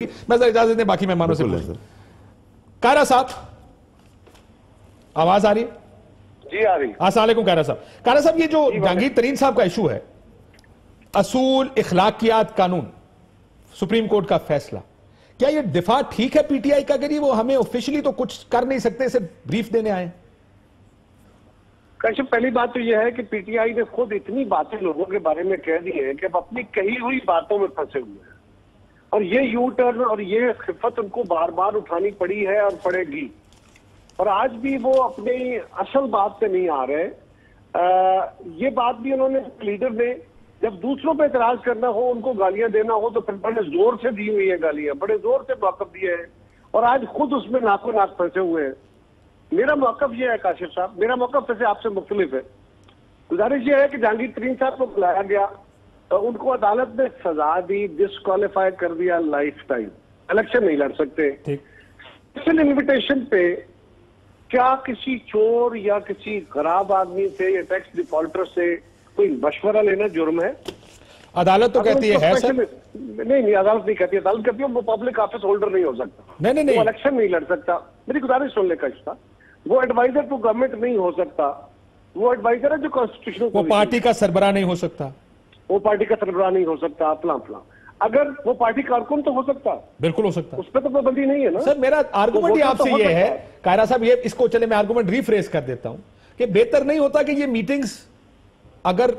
میں ذرا اجازت دیں باقی مہمانوں سے کائرہ صاحب آواز آ رہی ہے؟ جی آ رہی. السلام علیکم کائرہ صاحب. کائرہ صاحب یہ جو جہانگیر ترین صاحب کا ایشو ہے، اصول اخلاقیات قانون، سپریم کورٹ کا فیصلہ، کیا یہ دفاع ٹھیک ہے پی ٹی آئی کا کہ وہ ہمیں آفیشلی تو کچھ کر نہیں سکتے، صرف بریف دینے آئے؟ کاشف پہلی بات تو یہ ہے کہ پی ٹی آئی نے خود اتنی باتیں لوگوں کے بارے میں کہہ دی ہیں کہ اب اپنی کہی ہوئی باتوں میں پھنسے ہوئے ہیں، اور یہ یو ٹرن اور یہ خفت ان کو بار بار اٹھانی پڑی ہے اور پڑے گی، اور آج بھی وہ اپنی اصل بات سے نہیں آ رہے. یہ بات بھی انہوں نے لیڈر نے جب دوسروں پہ اعتراض کرنا ہو، ان کو گالیاں دینا ہو تو پھر بڑے زور سے دی ہوئی ہیں گالیاں، بڑے زور سے موقف دیے ہیں، اور آج خود اس میں ناکو ناک پھنسے ہوئے ہیں. میرا موقف یہ ہے کاشف صاحب، میرا موقف ویسے آپ سے مختلف ہے. گزارش یہ ہے کہ جہانگیر ترین صاحب کو بلایا گیا، ان کو عدالت نے سزا دی، ڈسکوالیفائی کر دیا لائف ٹائم، الیکشن نہیں لڑ سکتے. اسپیشل انویٹیشن پہ کیا کسی چور یا کسی خراب آدمی سے یا ٹیکس ڈیفالٹر سے کوئی مشورہ لینا جرم ہے؟ عدالت تو کہتی ہے سر. نہیں عدالت نہیں کہتی. عدالت کہتی ہے وہ پبلک آفس ہولڈر نہیں ہو سکتا، وہ الیکشن نہیں لڑ سکتا. میری گزارش سن لے کاشف صاحب، وہ ایڈوائزر ٹو گورنمنٹ نہیں ہو سکتا، وہ ایڈوائزر ہے جو کانسٹیٹیوشنل، وہ پارٹی کا سربراہ نہیں ہو سکتا، وہ پارٹی کا سربراہ نہیں ہو سکتا، فلاں فلاں. اگر وہ پارٹی کارکن تو ہو سکتا، بالکل ہو سکتا، اس پہ تو پابندی نہیں ہے نا. سر میرا آرگومنٹ آپ سے یہ ہے کائرہ صاحب، یہ اس کو چلے میں آرگومنٹ ریفریز کر دیتا ہوں کہ بہتر نہیں ہوتا کہ یہ میٹنگز اگر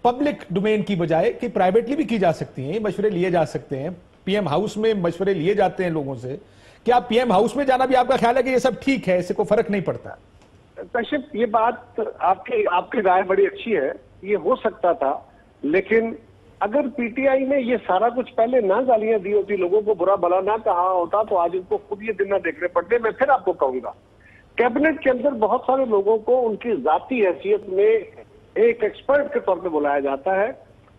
پبلک ڈومین کی بجائے کہ پرائیویٹلی بھی کی جا سکتی ہیں، مشورے لیے جا سکتے ہیں، پی ایم ہاؤس میں مشورے لیے جاتے ہیں لوگوں سے، کیا پی ایم ہاؤس میں جانا بھی آپ کا خیال ہے کہ یہ سب ٹھیک ہے، اس سے کوئی فرق نہیں پڑتا؟ کاشف یہ بات آپ کی رائے بڑی اچھی ہے، یہ ہو سکتا تھا، لیکن اگر پی ٹی آئی نے یہ سارا کچھ پہلے نہ گالیاں دی ہوتی، لوگوں کو برا بھلا نہ کہا ہوتا، تو آج ان کو خود یہ دن نہ دیکھنے پڑتے. میں پھر آپ کو کہوں گا، کیبنٹ کے اندر بہت سارے لوگوں کو ان کی ذاتی حیثیت میں ایک ایکسپرٹ کے طور پہ بلایا جاتا ہے،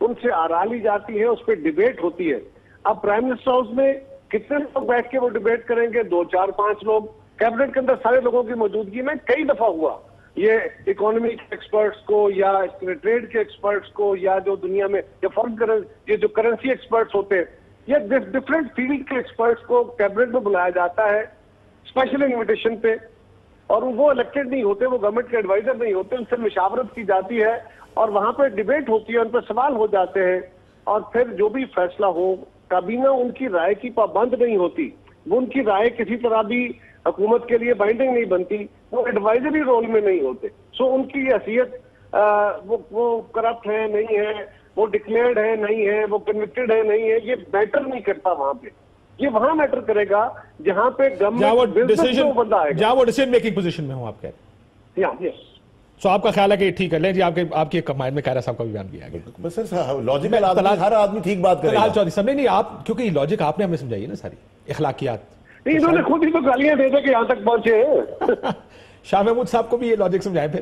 ان سے آراء لی جاتی ہے، اس پہ ڈیبیٹ ہوتی ہے. اب پرائم منسٹر ہاؤس میں کتنے لوگ بیٹھ کے وہ ڈیبیٹ کریں گے؟ 2 4 5 لوگ. کیبنٹ کے اندر سارے لوگوں کی موجودگی میں کئی دفعہ ہوا یہ اکانومی کے ایکسپرٹس کو یا ٹریڈ کے ایکسپرٹس کو یا جو دنیا میں یہ جو کرنسی ایکسپرٹس ہوتے ہیں، یہ ڈفرینٹ فیلڈ کے ایکسپرٹس کو کیبنٹ میں بلایا جاتا ہے اسپیشل انویٹیشن پہ، اور وہ الیکٹڈ نہیں ہوتے، وہ گورنمنٹ کے ایڈوائزر نہیں ہوتے، ان سے مشاورت کی جاتی ہے اور وہاں پہ ڈیبیٹ ہوتی ہے، ان پہ سوال ہو جاتے ہیں، اور پھر جو بھی فیصلہ ہو، کابینہ ان کی رائے کی پابند نہیں ہوتی، وہ ان کی رائے کسی طرح بھی حکومت کے لیے بائنڈنگ نہیں بنتی، وہ ایڈوائزری رول میں نہیں ہوتے. سو ان کی حیثیت وہ کرپٹ ہے نہیں ہے، وہ ڈکلیئرڈ ہے نہیں ہے، وہ کنوکٹڈ ہے نہیں ہے، یہ میٹر نہیں کرتا وہاں پہ. یہ وہاں میٹر کرے گا جہاں پہ گورنمنٹ بندہ آئے گا، جہاں وہ ڈیسیژن میکنگ پوزیشن میں ہوں. آپ کہتے ہیں سو آپ کا خیال ہے کہ ٹھیک ہے. لیں جی آپ کی کمائن میں کائرہ صاحب کا بھی بیان دیا گیا. بس لاجیکل ہر آدمی ٹھیک بات کرے گا. چودھری صاحب نہیں آپ، کیونکہ یہ لاجک آپ نے ہمیں سمجھائی ہے نا ساری اخلاقیات. نہیں، انہوں نے خود ہی تو گالیاں دے دے کہ یہاں تک پہنچے ہیں. شاہ محمود صاحب کو بھی یہ لاجک سمجھائے پھر.